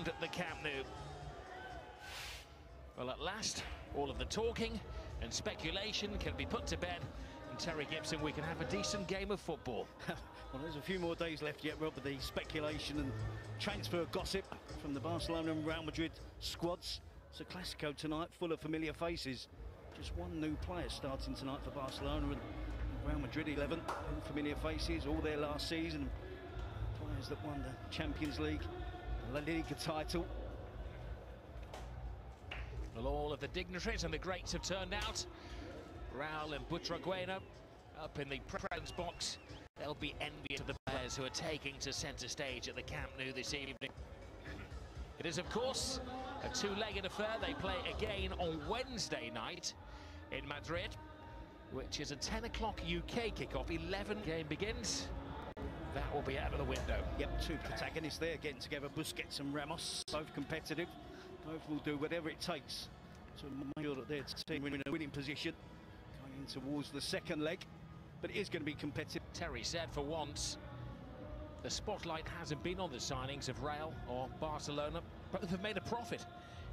ground at the Camp Nou. Well, at last, all of the talking and speculation can be put to bed, and Terry Gibson, we can have a decent game of football. Well, there's a few more days left yet, Rob, with the speculation and transfer gossip from the Barcelona and Real Madrid squads. It's a Clasico tonight, full of familiar faces. Just one new player starting tonight for Barcelona and Real Madrid 11. All familiar faces, all there last season. Players that won the Champions League, the La Liga title. Well, all of the dignitaries and the greats have turned out. Raul and Butragueno up in the presence box. They'll be envious of the players who are taking to centre stage at the Camp Nou this evening. It is, of course, a two-legged affair. They play again on Wednesday night in Madrid, which is a 10 o'clock UK kickoff. 11 game begins. That will be out of the window. Yep, two protagonists there getting together, Busquets and Ramos, both competitive. Both will do whatever it takes to make sure that their team are in a winning position going in towards the second leg. But it is going to be competitive. Terry said for once the spotlight hasn't been on the signings of Real or Barcelona. Both have made a profit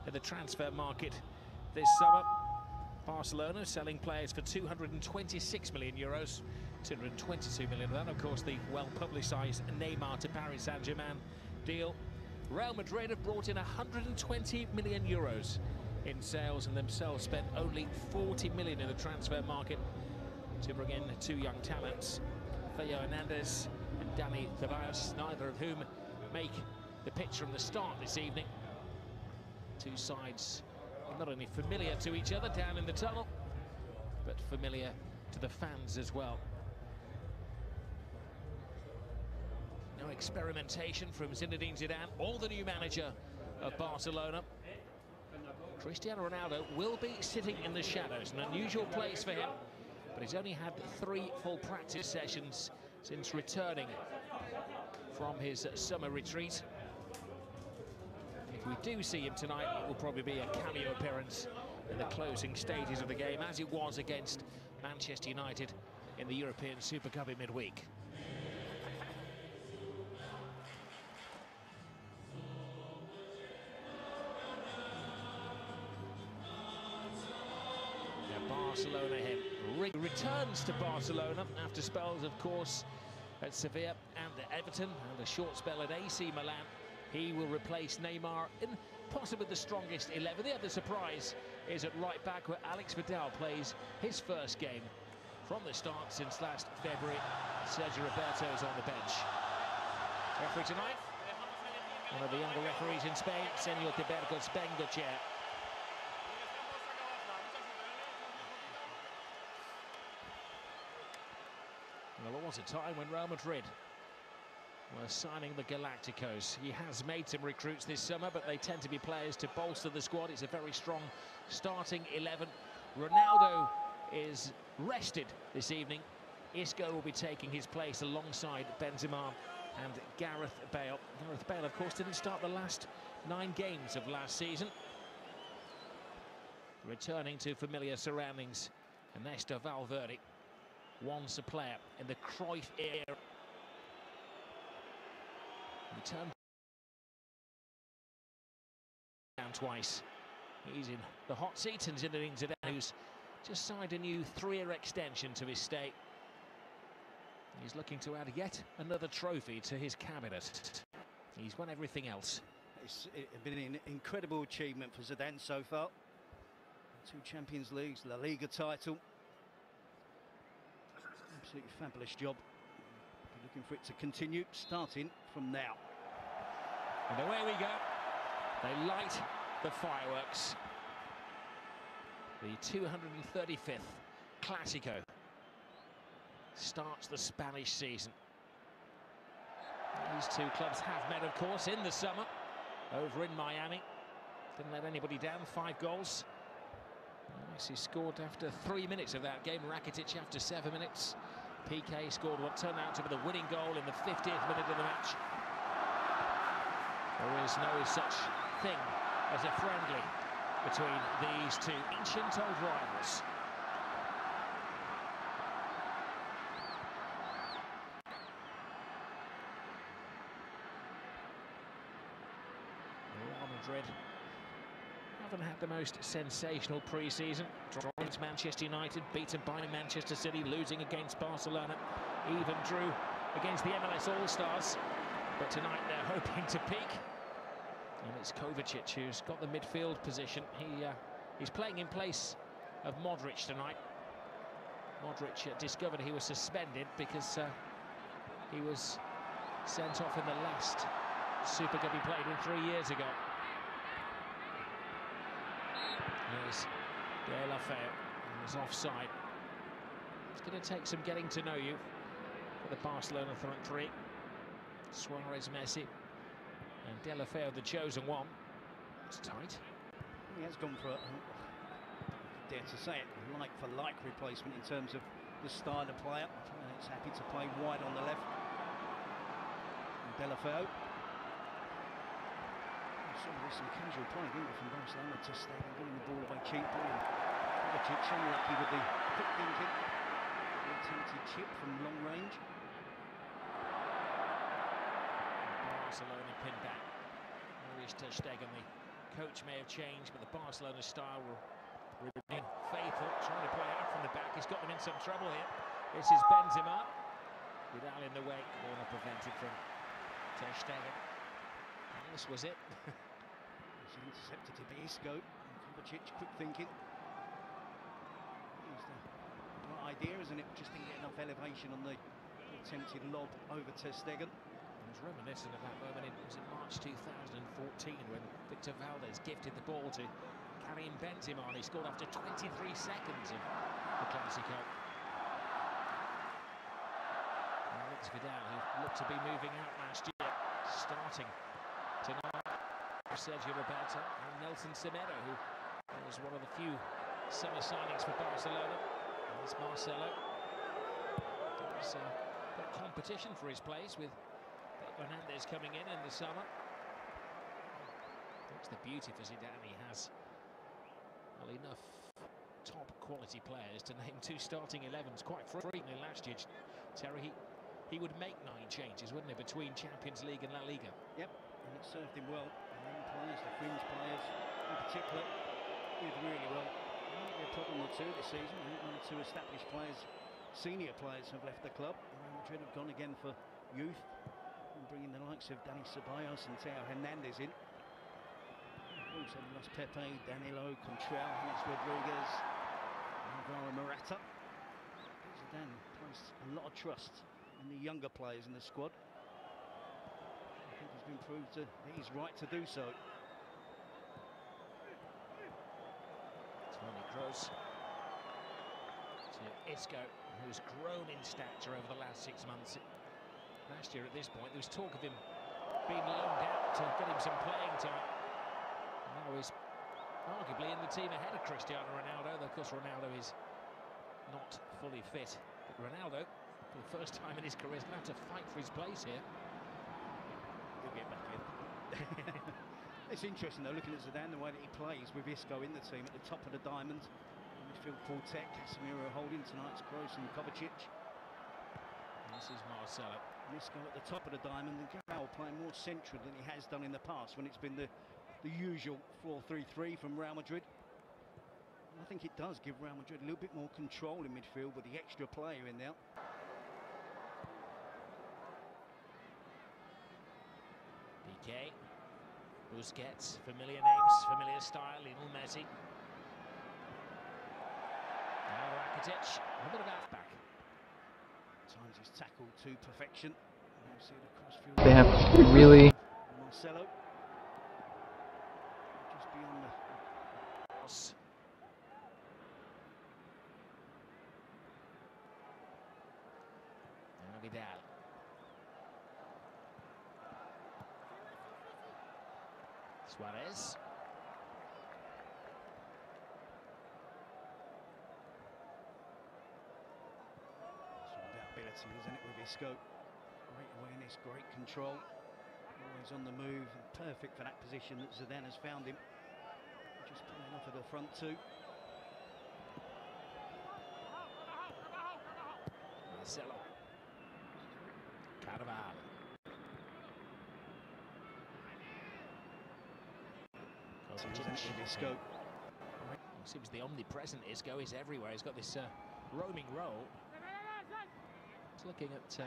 in the transfer market this summer. Barcelona selling players for 226 million euros, 222 million of that, of course, the well-publicised Neymar to Paris Saint-Germain deal. Real Madrid have brought in 120 million euros in sales and themselves spent only 40 million in the transfer market to bring in two young talents, Theo Hernandez and Dani Ceballos, neither of whom make the pitch from the start this evening. Two sides not only familiar to each other down in the tunnel, but familiar to the fans as well. No experimentation from Zinedine Zidane or the new manager of Barcelona. Cristiano Ronaldo will be sitting in the shadows, an unusual place for him, but he's only had 3 full practice sessions since returning from his summer retreat. If we do see him tonight, it will probably be a cameo appearance in the closing stages of the game, as it was against Manchester United in the European Super Cup in midweek. Barcelona him returns to Barcelona after spells, of course, at Sevilla and at Everton, and a short spell at AC Milan. He will replace Neymar in possibly the strongest 11. The other surprise is at right back, where Alex Vidal plays his first game from the start since last February. Sergio Roberto is on the bench. Referee tonight, one of the younger referees in Spain, Senor Tibergos Bengochea. Well, there was a time when Real Madrid were signing the Galacticos. He has made some recruits this summer, but they tend to be players to bolster the squad. It's a very strong starting 11. Ronaldo is rested this evening. Isco will be taking his place alongside Benzema and Gareth Bale. Gareth Bale, of course, didn't start the last 9 games of last season. Returning to familiar surroundings, Ernesto Valverde, once a player in the Cruyff era. Returned down twice. He's in the hot seat, and Zinedine Zidane, who's just signed a new 3-year extension to his stay. He's looking to add yet another trophy to his cabinet. He's won everything else. It's been an incredible achievement for Zidane so far. 2 Champions Leagues, La Liga title. Absolutely fabulous job. Be looking for it to continue, starting from now. And away we go. They light the fireworks. The 235th Clasico starts the Spanish season. These two clubs have met, of course, in the summer over in Miami. Didn't let anybody down, 5 goals. Messi scored after 3 minutes of that game, Rakitic after 7 minutes. Piqué scored what turned out to be the winning goal in the 50th minute of the match. There is no such thing as a friendly between these two ancient old rivals. Madrid haven't had the most sensational pre-season. Drawing against Manchester United, beaten by Manchester City, losing against Barcelona, even drew against the MLS All-Stars. But tonight they're hoping to peak. And it's Kovacic who's got the midfield position. He's playing in place of Modric tonight. Modric discovered he was suspended because he was sent off in the last Super Cup he played in 3 years ago. There's Lefebvre, and he's offside. It's going to take some getting to know you for the Barcelona front three. Suarez, Messi, and De La Feu, the chosen one. It's tight. He has gone for, dare to say it, like-for-like replacement in terms of the style of player. And it's happy to play wide on the left. And De La Feu. There's some casual play, didn't we, from Barcelona to Stegen, getting the ball away cheaply. And Kovacic unlucky with the quick thinking. The attempted chip from long range. Barcelona pinned back. Maurice ter Stegen, the coach may have changed, but the Barcelona style will remain faithful. Trying to play out from the back, he's got them in some trouble here. This is Benzema. Vidal in the way, corner prevented from ter Stegen. And this was it. He's intercepted to Isco. Kovacic, quick thinking. It's the right idea, isn't it? Just didn't get enough elevation on the attempted lob over ter Stegen. I was reminiscent of that moment in March 2014 when Victor Valdez gifted the ball to Karim Benzema and he scored after 23 seconds of the Classico. Alex Vidal, who looked to be moving out last year, starting tonight. Sergio Roberto and Nelson Semedo, who was one of the few summer signings for Barcelona. There's Marcelo. There's got competition for his place with Hernandez coming in the summer. That's the beauty for Zidane. He has enough top quality players to name two starting 11s quite frequently. Last year, Terry, he would make 9 changes, wouldn't he, between Champions League and La Liga? Yep, and it served him well. The young players, the fringe players in particular, did really well. Maybe a problem or two this season. I think 1 or 2 established players, senior players, have left the club. Madrid have gone again for youth, and bringing the likes of Dani Ceballos and Theo Hernandez in. Also lost Pepe, Danilo, Contrell, James Rodriguez, Alvaro Morata. Zidane placed a lot of trust in the younger players in the squad. I think he's been proved that he's right to do so. Tony Kroos to Isco, who's grown in stature over the last 6 months. Last year at this point there was talk of him being loaned out to get him some playing time. Now he's arguably in the team ahead of Cristiano Ronaldo, though of course Ronaldo is not fully fit. But Ronaldo, for the first time in his career, is going to have to fight for his place here. He'll get back in. It's interesting though, looking at Zidane, the way that he plays with Isco in the team at the top of the diamond. Midfield quartet, Casemiro holding tonight's Kroos and Kovacic. This is Marcelo. Isco at the top of the diamond, and Garral playing more central than he has done in the past when it's been the usual 4-3-3 from Real Madrid. And I think it does give Real Madrid a little bit more control in midfield with the extra player in there. Piqué, Busquets, familiar names, familiar style, Lionel Messi. Now Rakitic, a bit of half-back. Times he's tackled to perfection. See the crossfield. They have really... Marcelo. Just beyond the... Cross. Now Vidal. Suarez. Ability, isn't it, with Isco? Great awareness, great control, always on the move, and perfect for that position that Zidane has found him. Just pulling off of the front two. Marcelo. Carvalho. Isco. It seems the omnipresent Isco is everywhere. He's got this roaming role. It's looking at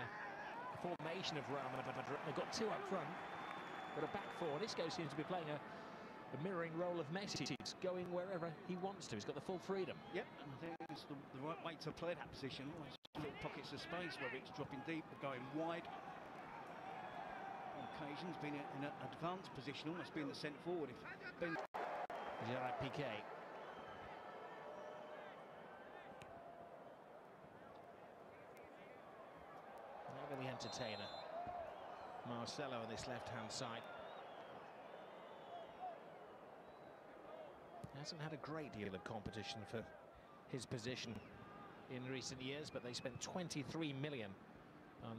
formation of Real Madrid. They've got two up front, got a back four. And Isco seems to be playing a mirroring role of Messi. He's going wherever he wants to. He's got the full freedom. Yep, I think it's the right way to play that position. Always little pockets of space, whether it's dropping deep or going wide. On occasions, being in an advanced position, almost being the centre forward. If Ben Gerard Piqué. Never the entertainer. Marcelo on this left-hand side. Hasn't had a great deal of competition for his position in recent years, but they spent 23 million on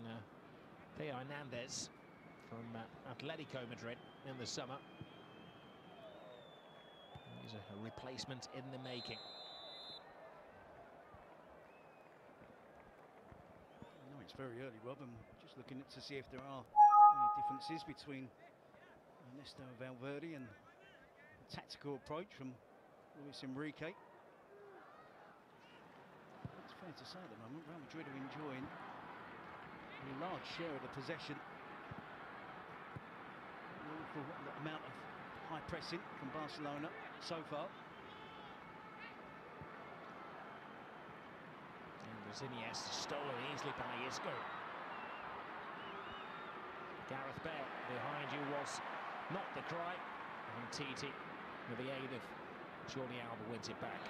Theo Hernandez from Atletico Madrid in the summer. He's a replacement in the making. No, it's very early, Rob. I'm just looking to see if there are any differences between Ernesto Valverde and the tactical approach from Luis Enrique. It's fair to say at the moment, Real Madrid are enjoying a large share of the possession. An awful amount of high pressing from Barcelona so far. And Iniesta stolen easily by Isco. Gareth Bale behind you was not the cry. And Titi, with the aid of Jordi Alba, wins it back.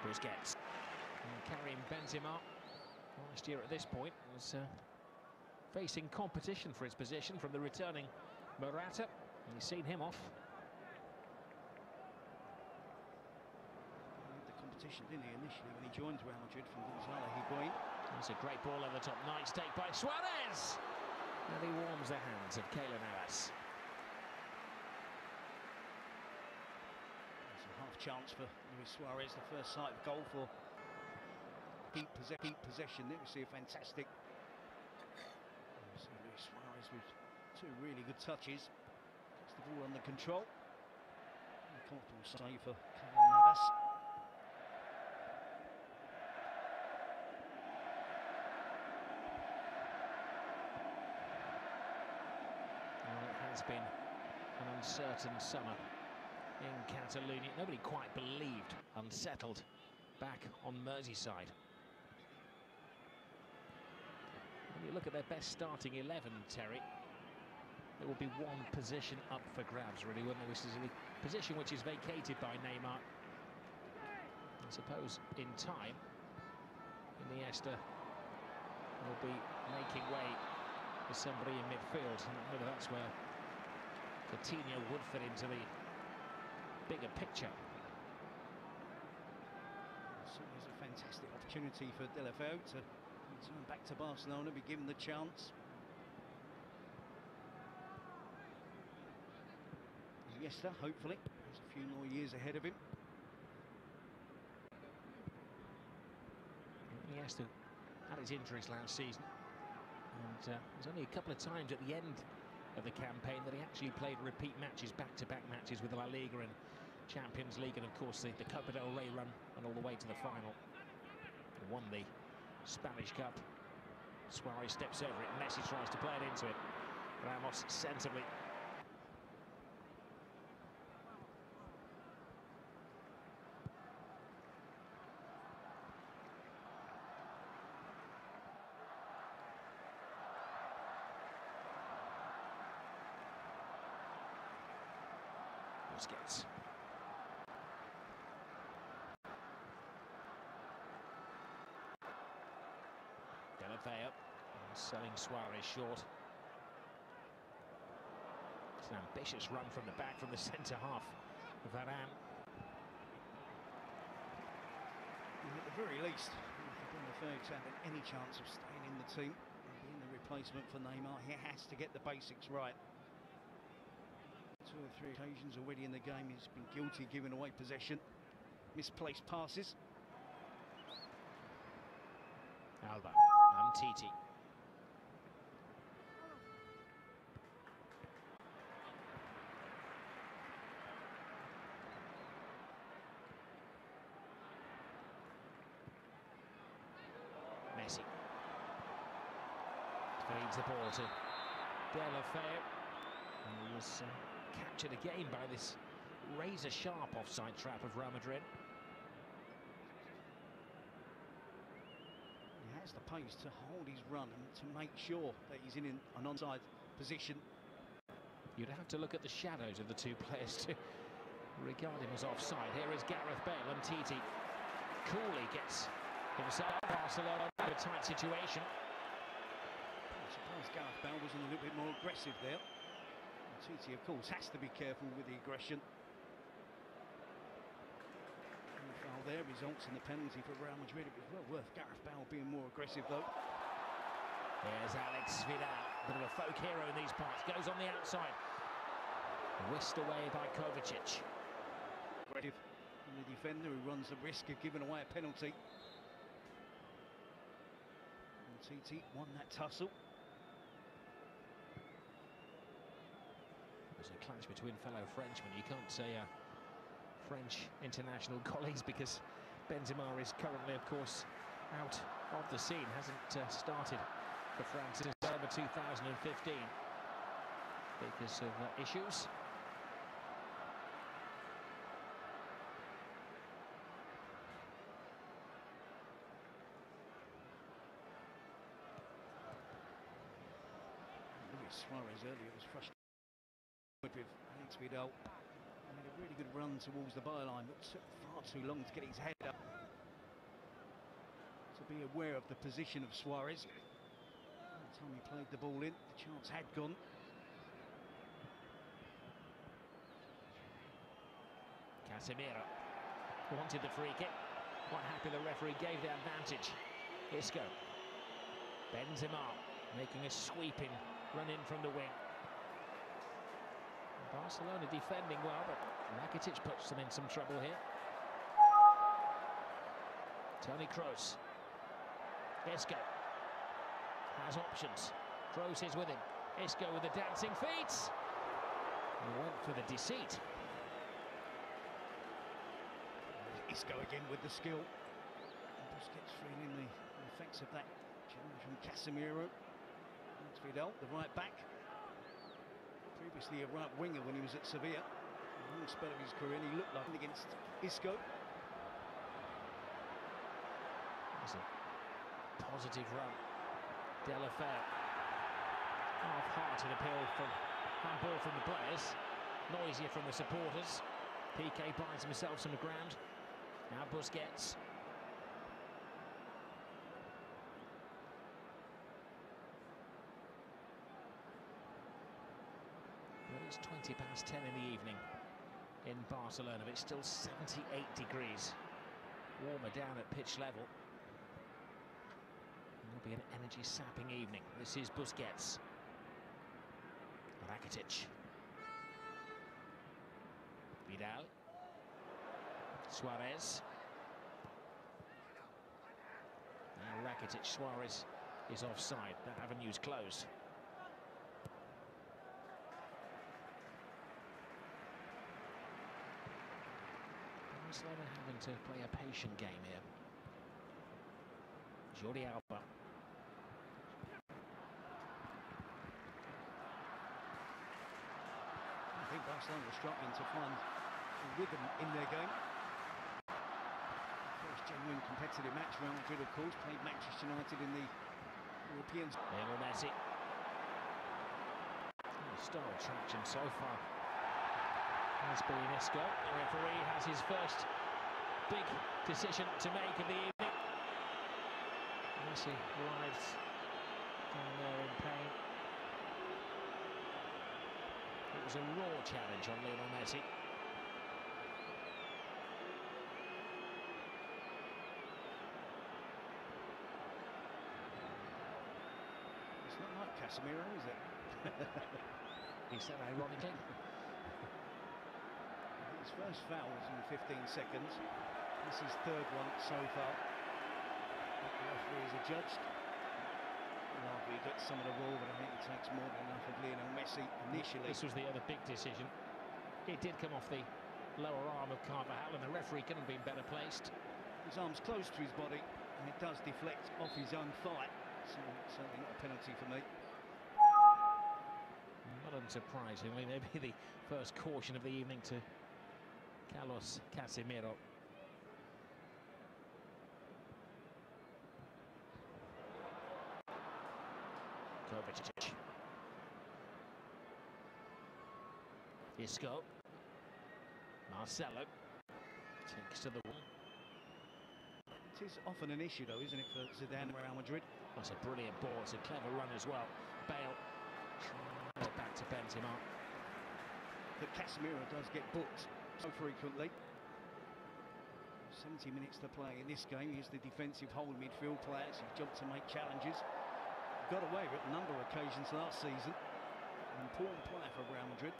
Busquets. And Karim Benzema, last year at this point, was facing competition for his position from the returning Morata. And you've seen him off. The competition, didn't he, initially when he joined Real Madrid from Gonzalo Higuain. It's a great ball over the top. Nice take by Suarez. And he warms the hands of Keylor Navas. There's a half chance for Luis Suarez, the first sight of goal for deep possession. There we see a fantastic. So Luis Suarez with two really good touches. Gets the ball under control. A comfortable save for Keylor Navas. It's been an uncertain summer in Catalonia. Nobody quite believed, unsettled back on Merseyside. When you look at their best starting 11, Terry, there will be one position up for grabs, really, wouldn't there? Which is a position which is vacated by Neymar. I suppose in time, Iniesta will be making way for somebody in midfield. And maybe that's where Coutinho would fit into the bigger picture. So there's a fantastic opportunity for De La Feu to return back to Barcelona, be given the chance. Iniesta, hopefully, there's a few more years ahead of him. Iniesta had his injuries last season, and there's only a couple of times at the end of the campaign that he actually played repeat matches, back-to-back matches with La Liga and Champions League, and of course the Copa del Rey run, and all the way to the final. He won the Spanish Cup. Suarez steps over it, Messi tries to play it into it. Ramos sensibly. Busquets. De La Feu selling Suarez short. It's an ambitious run from the back from the centre half of Varane. At the very least, if De La Feu to have any chance of staying in the team and being the replacement for Neymar, he has to get the basics right. Two or three occasions already in the game he's been guilty of giving away possession, misplaced passes. Alba, Titi. Feeds the ball to Lefebvre. He was captured again by this razor-sharp offside trap of Real Madrid. He has the pace to hold his run and to make sure that he's in an onside position. You'd have to look at the shadows of the two players to regard him as offside. Here is Gareth Bale, and Titi coolly gets himself Barcelona in a tight situation. I'm surprised Gareth Bale wasn't a little bit more aggressive there. And Titi, of course, has to be careful with the aggression. And the foul there results in the penalty for Real Madrid. It was well worth Gareth Bale being more aggressive, though. There's Alex Vidal, bit of a folk hero in these parts, goes on the outside. Whisked away by Kovacic. Aggressive from the defender who runs the risk of giving away a penalty. And Titi won that tussle. There's a clash between fellow Frenchmen. You can't say French international colleagues because Benzema is currently, of course, out of the scene. Hasn't started for France since December 2015 because of issues. Suarez earlier was frustrated with Alex Vidal. He made a really good run towards the byline, but took far too long to get his head up. To be aware of the position of Suarez. By the time he played the ball in, the chance had gone. Casemiro wanted the free kick. Quite happy the referee gave the advantage. Isco. Benzema making a sweeping run in from the wing. Barcelona defending well, but Rakitic puts them in some trouble here. Toni Kroos. Isco has options. Kroos is with him. Isco with the dancing feet. He went for the deceit. Isco again with the skill. Busquets feeling the effects of that challenge from Casemiro. That's Vidal, the right back. Previously a right winger when he was at Sevilla. A long spell of his career, and he looked like against Isco. That's a positive run. Lefebvre. Half-hearted appeal from handball from the players. Noisier from the supporters. Piqué buys himself some ground. Now Busquets. Well, it's 10:20 in the evening in Barcelona, but it's still 78 degrees. Warmer down at pitch level. It'll be an energy-sapping evening. This is Busquets. Rakitic. Vidal. Suarez. Now Rakitic. Suarez is offside. That avenue's closed. Barcelona having to play a patient game here. Jordi Alba. I think Barcelona were struggling to find a rhythm in their game. First genuine competitive match. Real Madrid, of course, played Manchester United in the European. Lionel Messi. Style traction so far has been Isco. The referee has his first big decision to make of the evening. Messi arrives down there in pain. It was a raw challenge on Lionel Messi. It's not like Casemiro, is it? He said ironically. His first foul was in 15 seconds. This is third one so far. The referees are judged. He gets some of the ball, but I think it takes more than enough of Lionel Messi initially. This was the other big decision. It did come off the lower arm of Carvajal, and the referee couldn't have been better placed. His arm's close to his body, and it does deflect off his own thigh. So certainly not a penalty for me. unsurprisingly, maybe the first caution of the evening to Carlos Casemiro. Kovacic. Isco. Marcelo takes to the wall. It is often an issue, though, isn't it, for Zidane Real Madrid? That's a brilliant ball. It's a clever run as well. Bale tries back to Benzema. But Casemiro does get booked so frequently. 70 minutes to play in this game. He's the defensive holding midfield player. It's his job to make challenges. Got away with it a number of occasions last season. An important player for Real Madrid.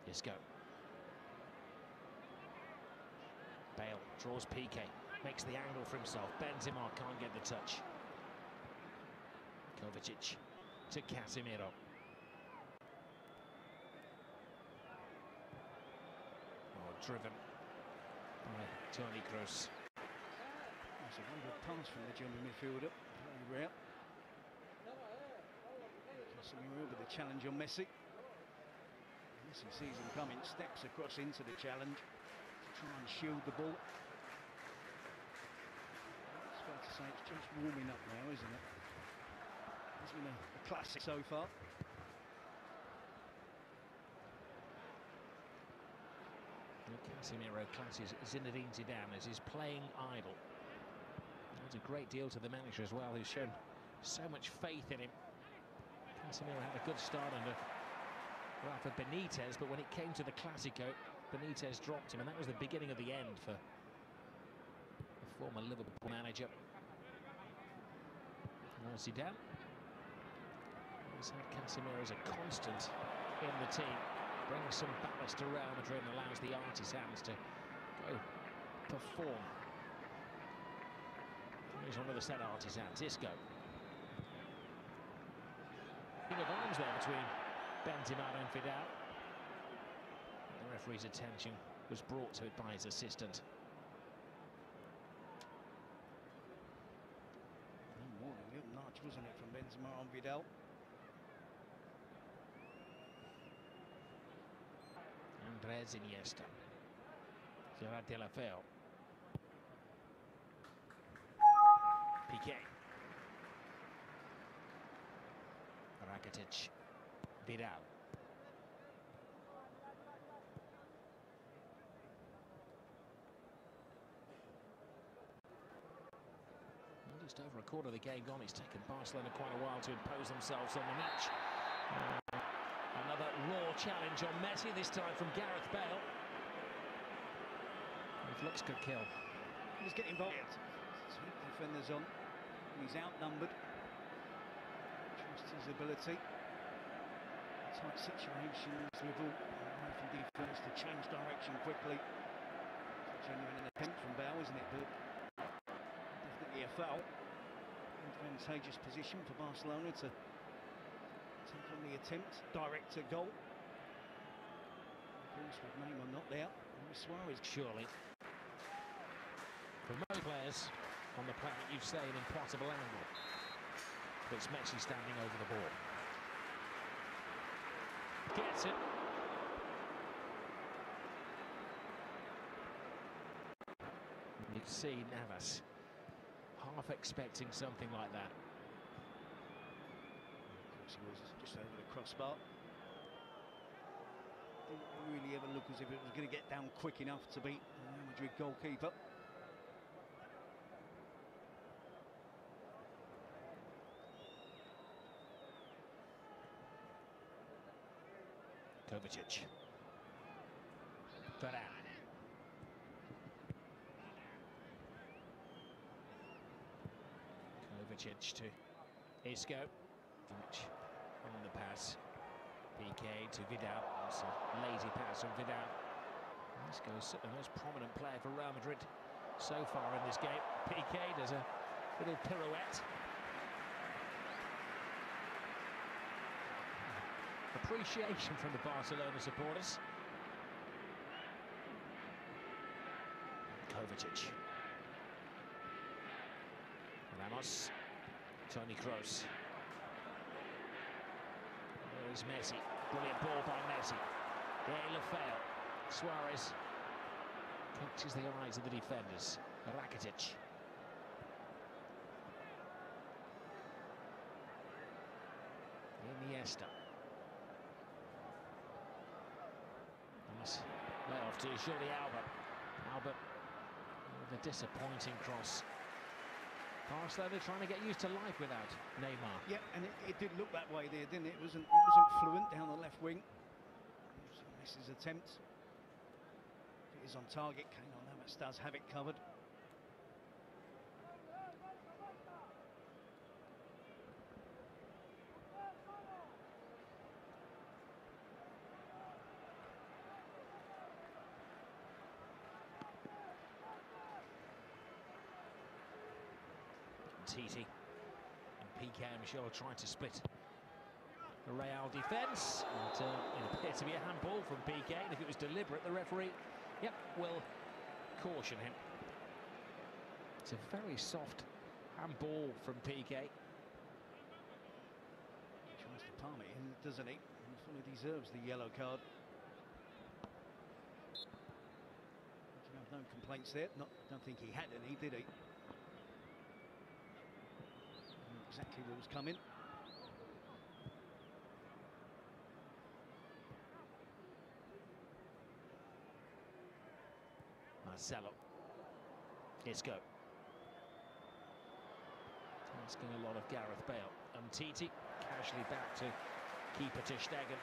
Isco. Bale draws Piqué, makes the angle for himself. Benzema can't get the touch. Kovacic to Casemiro. Oh, driven by Toni Kroos. That's a very good pass from the German midfielder. Very rare. Casemiro with the challenge on Messi. Messi sees him coming, steps across into the challenge to try and shield the ball. It's fair to say it's just warming up now, isn't it? It's been a classic so far. Casemiro classes Zinedine Zidane as his playing idol. That's a great deal to the manager as well, who's shown so much faith in him. Casemiro had a good start under Rafa Benitez, but when it came to the Clásico, Benitez dropped him, and that was the beginning of the end for the former Liverpool manager. Zidane has had Casemiro as a constant in the team, brings some ballast to Real Madrid and allows the artisans to go perform. Here's one of the set artisans, Isco. King of arms there between Benzema and Vidal. The referee's attention was brought to it by his assistant. A little nudge, wasn't it, from Benzema on Vidal? Andrés Iniesta. Gerard Deulofeu. Piqué. Rakitic. Vidal. Just over a quarter of the game gone. It's taken Barcelona quite a while to impose themselves on the match. Another raw challenge on Messi, this time from Gareth Bale. If looks could kill. He's getting involved. Two defenders on. He's outnumbered. Trusts his ability. Tight situations, dribble away from defence to change direction quickly. It's a genuine attempt from Bale, isn't it? But definitely a foul. Advantageous position for Barcelona to take on the attempt. Direct to goal. Of course, with Neymar not there. Suarez. Surely. For most players on the planet, you'd say an impossible angle. But it's Messi standing over the ball. Gets it. You can see Navas half expecting something like that. He was just over the crossbar. Didn't really ever look as if it was going to get down quick enough to beat the Real Madrid goalkeeper. Kovacic. Varane. Kovacic to Isco. On the pass. Piqué to Vidal. That's a lazy pass from Vidal. Isco's the most prominent player for Real Madrid so far in this game. Piqué does a little pirouette. Appreciation from the Barcelona supporters. Kovacic. Ramos. Toni Kroos. Here's Messi. Brilliant ball by Messi. De La fail. Suarez catches the eyes of the defenders. Rakitic. Iniesta. Nice layoff to Jordi Alba. Alba with a disappointing cross. Barcelona trying to get used to life without Neymar. Yeah, and it did look that way there, didn't it? It wasn't fluent down the left wing. Messi's attempt. If it is on target, Keylor Navas does have it covered. Titi and PK, I'm sure, trying to split the Real defence. And it appeared to be a handball from PK, and if it was deliberate, the referee, yep, will caution him. It's a very soft handball from PK. He tries to palm it in, doesn't he? He fully deserves the yellow card. You have no complaints there. Don't think he had any, did he? Exactly what was coming. Marcelo. Isco. Asking a lot of Gareth Bale. And Titi casually back to keeper ter Stegen.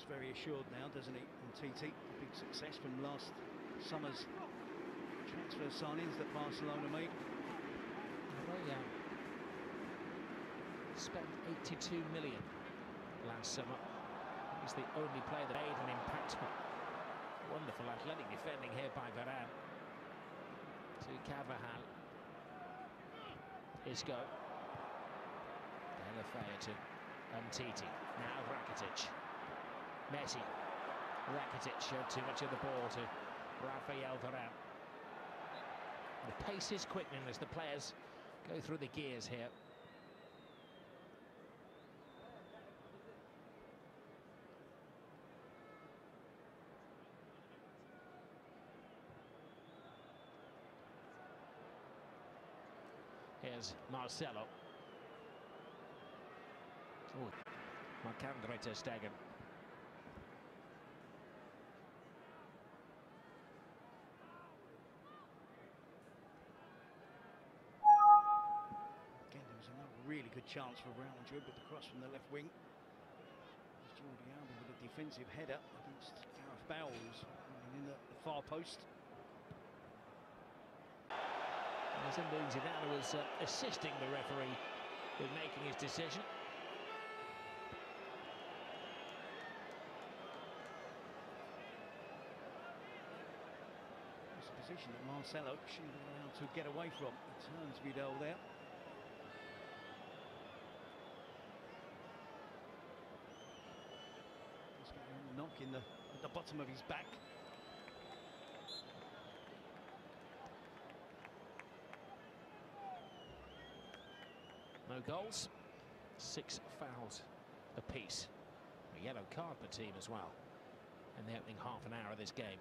Very assured now, doesn't he? And TT, big success from last summer's transfer signings that Barcelona made. Well, yeah. Spent 82 million last summer. He's the only player that made an impact. Wonderful athletic defending here by Varane. To Carvajal. Isco. Delafea to Titi. Now Rakitic. Messi. Rakitic showed too much of the ball to Rafael Varane. The pace is quickening as the players go through the gears here. Here's Marcelo. Oh, Marc-Andre ter Stegen. Really good chance for Real Madrid with the cross from the left wing. Jordi Alba with a defensive header against Gareth Bale, who's in the far post. Zinedine Zidane was assisting the referee with making his decision. It's a position that Marcelo shouldn't be allowed to get away from. He turns Vidal there. Knock at the bottom of his back. No goals, 6 fouls apiece. A yellow card per team as well in the opening half an hour of this game.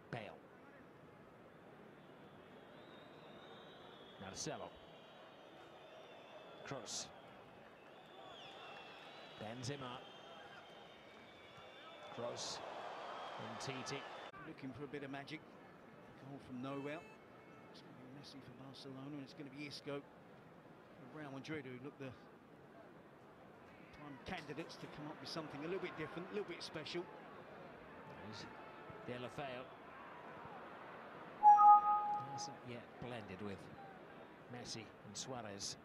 Bale. Marcelo. Cross. Benzema. Cross. And Titi. Looking for a bit of magic. Goal from nowhere. It's going to be Messi for Barcelona, and it's going to be Isco for Real Madrid, who look the prime candidates to come up with something a little bit different, a little bit special. De La fail. Hasn't yet blended with Messi and Suarez.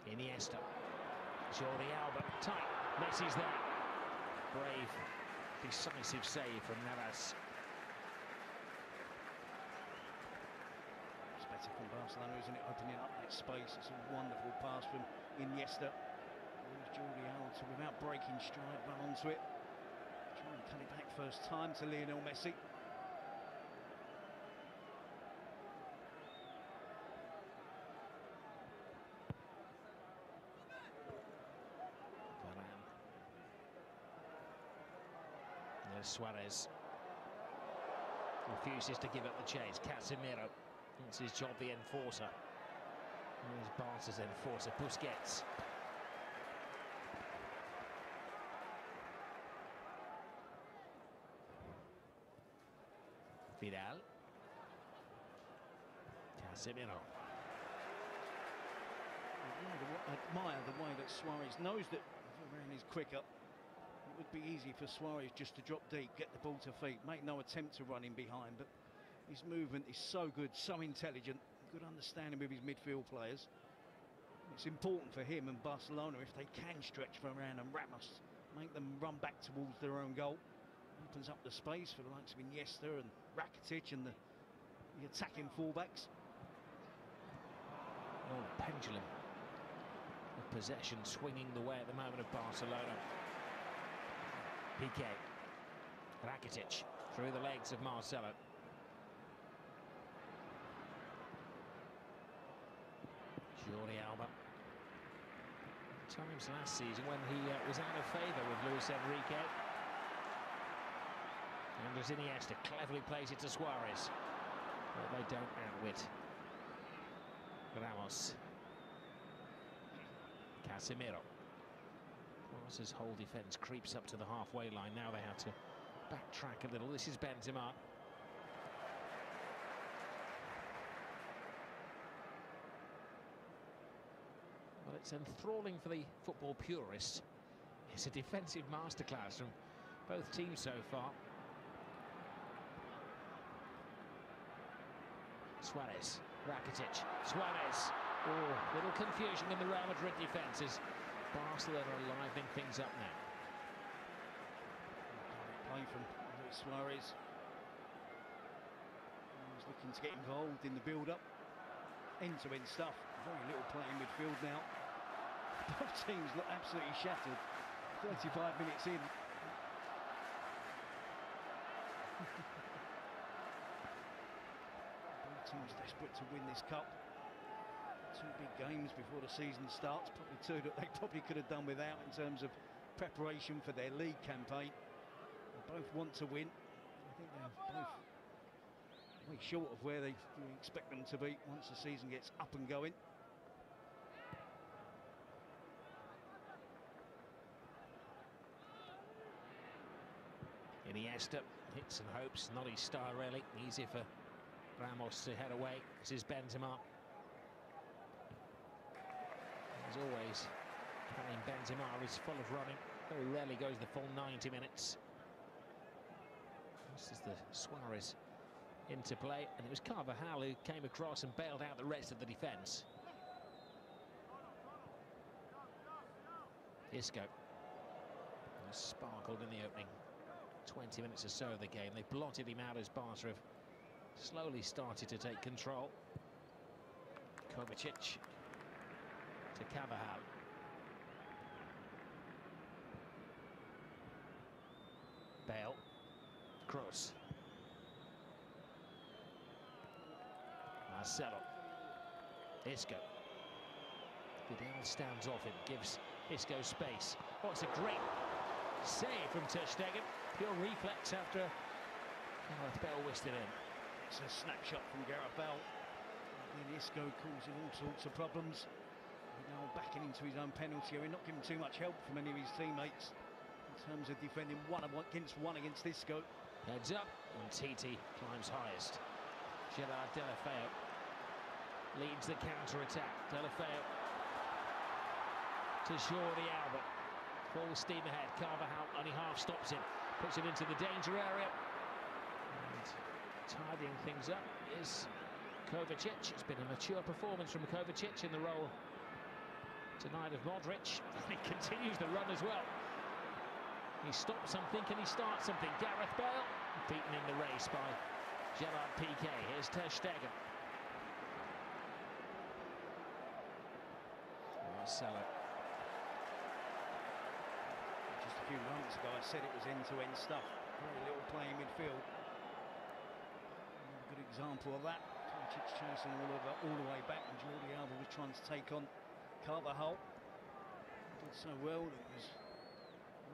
Iniesta. Jordi Alba. Tight. Messi's there. Brave, decisive save from Navas. It's better from Barcelona, isn't it? Opening up that space. It's a wonderful pass from Iniesta. There's Jordi Alba without breaking stride, run onto it. Try and cut it back first time to Lionel Messi. Suarez refuses to give up the chase. Casemiro, it's his job, the enforcer. Here's Barca's enforcer, Busquets. Vidal. Casemiro. I admire the way that Suarez knows that Varane is quicker. It would be easy for Suarez just to drop deep, get the ball to feet, make no attempt to run in behind, but his movement is so good, so intelligent, good understanding with his midfield players. It's important for him and Barcelona if they can stretch Varane and Ramos, make them run back towards their own goal. Opens up the space for the likes of Iniesta and Rakitic and the attacking fullbacks. Oh, pendulum of possession swinging the way at the moment of Barcelona. Piqué, Rakitic through the legs of Marcelo. Jordi Alba. Times last season when he was out of favour with Luis Enrique. And as Iniesta cleverly plays it to Suarez. But they don't outwit Ramos. Casemiro. Barca's whole defence creeps up to the halfway line. Now they have to backtrack a little. This is Benzema. Well, it's enthralling for the football purist. It's a defensive masterclass from both teams so far. Suarez, Rakitic, Suarez. Oh, little confusion in the Real Madrid defences. Barcelona are livening things up now. Play from Suarez. He's looking to get involved in the build-up. End-to-end stuff. Very little play in midfield now. Both teams look absolutely shattered. 35 minutes in. Both teams desperate to win this cup. Two big games before the season starts, probably two that they probably could have done without in terms of preparation for their league campaign. They both want to win. I think they're both way short of where they expect them to be once the season gets up and going. Iniesta hits and hopes, not his star really. Easy for Ramos to head away. This is Benzema. As always, Karim Benzema is full of running. Very rarely goes the full 90 minutes. This is the Suarez into play, and it was Carvajal who came across and bailed out the rest of the defence. Isco sparkled in the opening 20 minutes or so of the game. They blotted him out as Barca have slowly started to take control. Kovacic to Carvajal. Bale. Kroos. Marcelo. Isco. Vidal stands off him, gives Isco space. Oh, it's a great save from Ter Stegen. Pure reflex after Gareth Bale whisked it in. It's a snapshot from Gareth Bale. And Isco causing all sorts of problems. Now backing into his own penalty area, not giving too much help from any of his teammates in terms of defending one against Isco. Heads up, and Titi climbs highest. Gerard Deulofeu leads the counter-attack. Deulofeu to Jordi Alba. Full steam ahead. Carvajal only half stops him. Puts it into the danger area. And tidying things up is Kovacic. It's been a mature performance from Kovacic in the role tonight of Modric. And he continues the run as well. He stops something, can he start something? Gareth Bale beaten in the race by Gerard Piqué. Here's Ter Stegen. Marcelo. Just a few moments ago I said it was end-to-end stuff. Very little play in midfield. Another good example of that. Kovacic chasing all the way back, and Jordi Alba was trying to take on Carvajal. Did so well that he was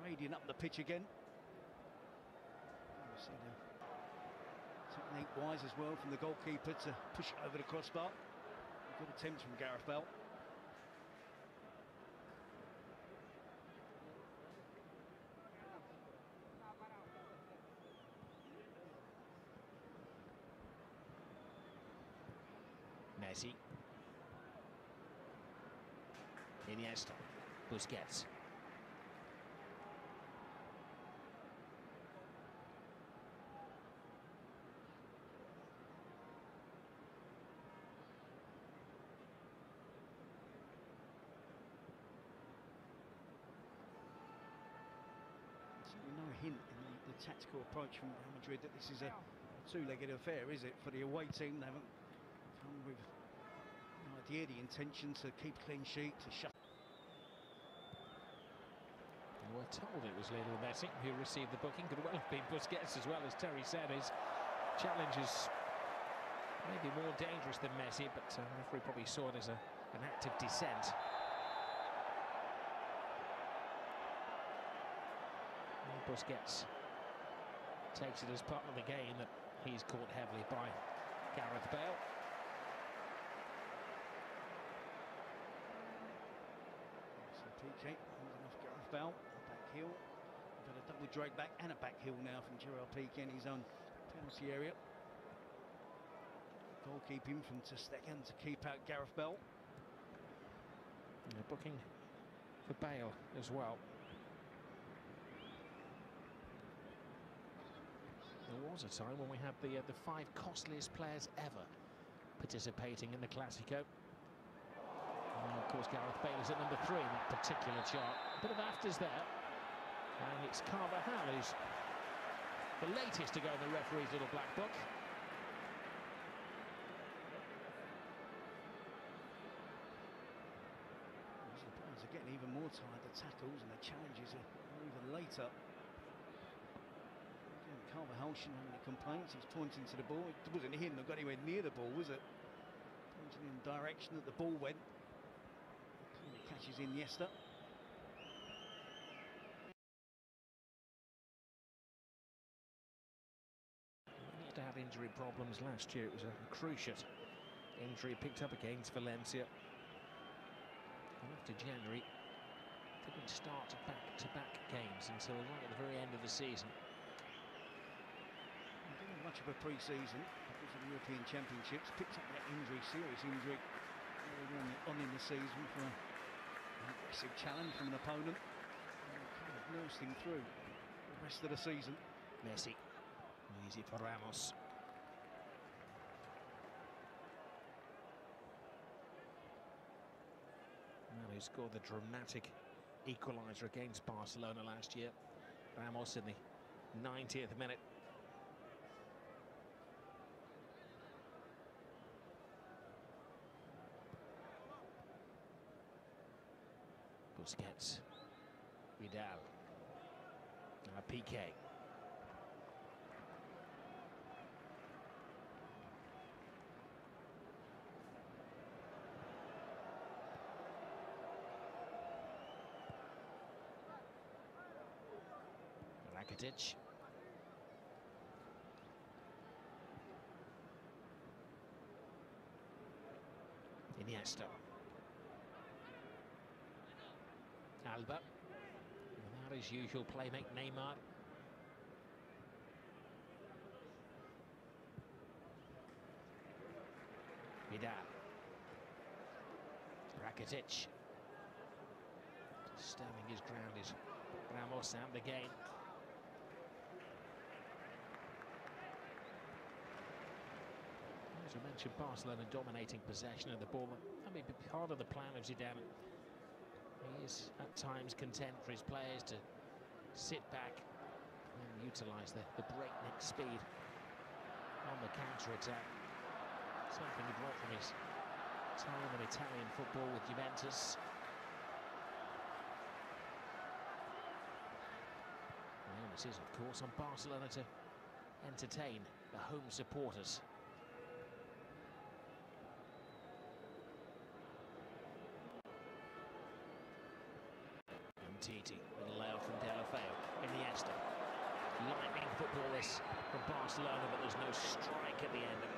raiding up the pitch again. You see the technique-wise as well from the goalkeeper to push it over the crossbar. A good attempt from Gareth Bale. Messi. Iniesta. Busquets. No hint in the tactical approach from Real Madrid that this is a two-legged affair, is it? For the away team, they haven't come with the idea, the intention to keep a clean sheet, to shut. And we're told it was Lionel Messi who received the booking. Could well have been Busquets as well, as Terry said. His challenge is maybe more dangerous than Messi, but the referee probably saw it as an act of dissent. Busquets takes it as part of the game that he's caught heavily by Gareth Bale. So PK holding off Gareth Bale, back heel. We've got a double drag back and a back heel now from Gerard Piqué in his own penalty area. Goalkeeping from Ter Stegen to keep out Gareth Bale. And a booking for Bale as well. There was a time when we had the 5 costliest players ever participating in the Clásico. And of course, Gareth Bale is at number 3 in that particular chart. A bit of afters there, and it's Carvajal who's the latest to go in the referee's little black book. The players are getting even more tired. The tackles and the challenges are even later. Carvajal shouldn't have any complaints. He's pointing to the ball. It wasn't him that got anywhere near the ball, was it? Pointing in the direction that the ball went. He catches Iniesta. He used to have injury problems last year. It was a cruciate injury picked up against Valencia. And after January, didn't start back-to-back games until right at the very end of the season. Much of a pre-season because of the European Championships, picked up that injury, serious injury on in the season for an aggressive challenge from an opponent, and kind of nursed him through the rest of the season. Messi, easy for Ramos. Well, he scored the dramatic equaliser against Barcelona last year. Ramos in the 90th minute. Busquets, Vidal, Piqué. Rakitic. Iniesta. Alba, without his usual playmate Neymar. Vidal. Rakitic. Standing his ground is Ramos out again. As I mentioned, Barcelona dominating possession of the ball. That may be part of the plan of Zidane. He is at times content for his players to sit back and utilise the breakneck speed on the counter-attack. Something he brought from his time in Italian football with Juventus. This is, of course, on Barcelona to entertain the home supporters. Titi, little layout from Delafeo, Iniesta. Lightning football this from Barcelona, but there's no strike at the end of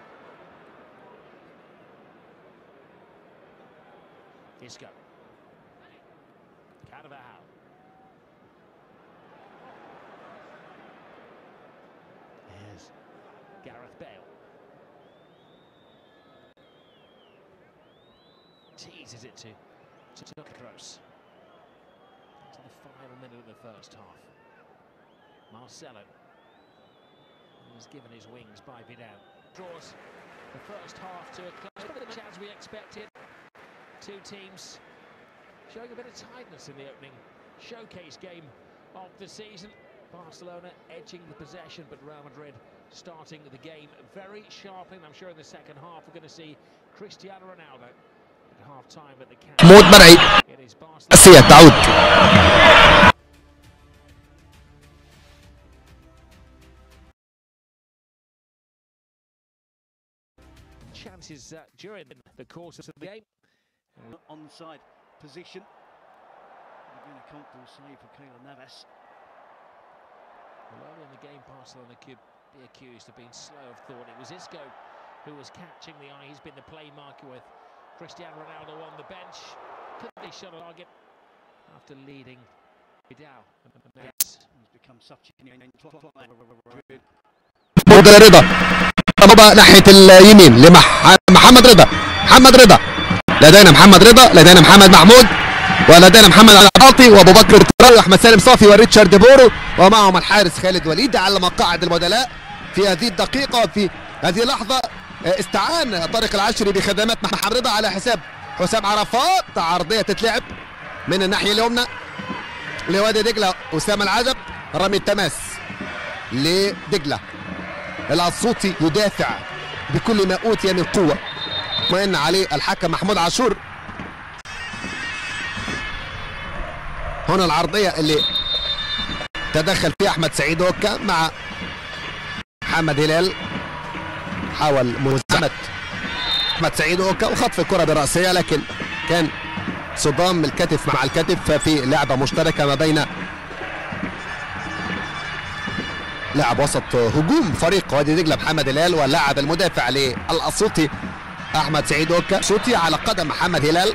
it. Isco. Carvajal. Here's Gareth Bale. Teases it to Kroos. To the final minute of the first half. Marcelo was given his wings by Vidal. Draws the first half to a close, pretty much as we expected. Two teams showing a bit of tightness in the opening showcase game of the season. Barcelona edging the possession, but Real Madrid starting the game very sharply. And I'm sure in the second half we're going to see Cristiano Ronaldo at half time at the camp. محمود مرعي أسية تعود. Chances during the course of the game. Onside position. Again, a comfortable save for Keylor Navas. Well, early in the game, Barcelona could be accused of being slow of thought. It was Isco who was catching the eye. He's been the play marker with Cristiano Ronaldo on the bench. Couldn't they shot a target after leading Vidal? He's become such محمود رضا ضربة ناحية اليمين لمحمد رضا. محمد رضا لدينا محمد رضا، لدينا محمد محمود، ولدينا محمد العاطي وابو بكر التراوي واحمد سالم صافي وريتشارد بورو، ومعهم الحارس خالد وليد على مقاعد البدلاء في هذه الدقيقة. في هذه اللحظة استعان طارق العشري بخدمات محمد رضا على حساب حسام عرفات. عرضية تتلعب من الناحية اليمنى لوادي دجلة. أسامة العزب رمي التماس لدجلة. العصوطي يدافع بكل ما أوتي من قوة، اطمئن عليه الحكم محمود عاشور. هنا العرضية اللي تدخل فيها أحمد سعيد اوكا مع محمد هلال. حاول مزاحمة أحمد سعيد اوكا وخطف الكرة برأسية، لكن كان صدام الكتف مع الكتف في لعبة مشتركة ما بين لاعب وسط هجوم فريق وادي دجلة محمد هلال واللاعب المدافع للأسيوطي أحمد سعيد اوكا. صوتي على قدم محمد هلال.